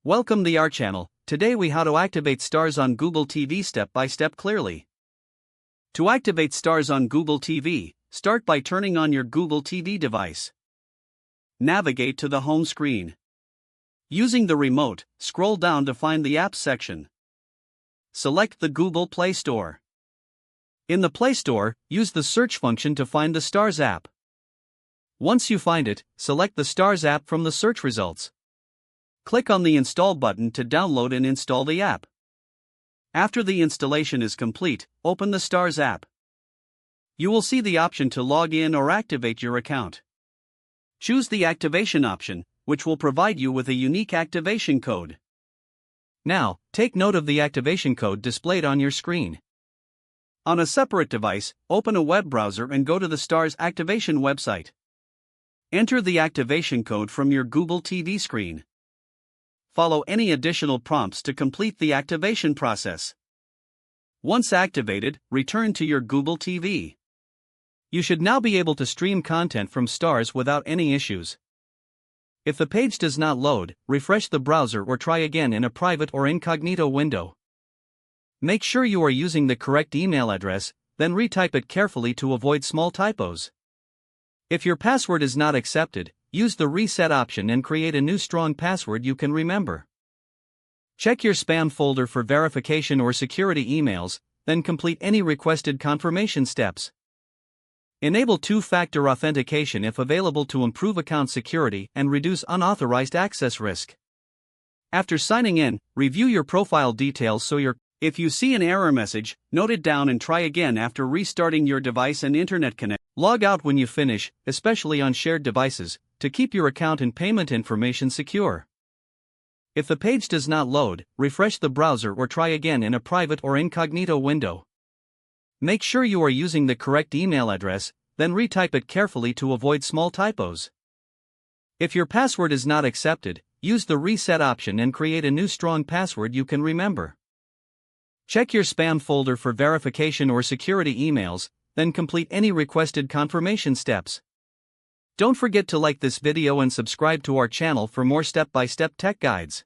Welcome to our channel. Today we how to activate Starz on Google TV step by step clearly. To activate Starz on Google TV, start by turning on your Google TV device. Navigate to the home screen. Using the remote, scroll down to find the Apps section. Select the Google Play Store. In the Play Store, use the search function to find the Starz app. Once you find it, select the Starz app from the search results. Click on the Install button to download and install the app. After the installation is complete, open the Starz app. You will see the option to log in or activate your account. Choose the activation option, which will provide you with a unique activation code. Now, take note of the activation code displayed on your screen. On a separate device, open a web browser and go to the Starz activation website. Enter the activation code from your Google TV screen. Follow any additional prompts to complete the activation process. Once activated, return to your Google TV. You should now be able to stream content from Starz without any issues. If the page does not load, refresh the browser or try again in a private or incognito window. Make sure you are using the correct email address, then retype it carefully to avoid small typos. If your password is not accepted, use the reset option and create a new strong password you can remember. Check your spam folder for verification or security emails, then complete any requested confirmation steps. Enable two-factor authentication if available to improve account security and reduce unauthorized access risk. After signing in, review your profile details If you see an error message, note it down and try again after restarting your device and internet connection. Log out when you finish, especially on shared devices, to keep your account and payment information secure. If the page does not load, refresh the browser or try again in a private or incognito window. Make sure you are using the correct email address, then retype it carefully to avoid small typos. If your password is not accepted, use the reset option and create a new strong password you can remember. Check your spam folder for verification or security emails, then complete any requested confirmation steps. Don't forget to like this video and subscribe to our channel for more step-by-step tech guides.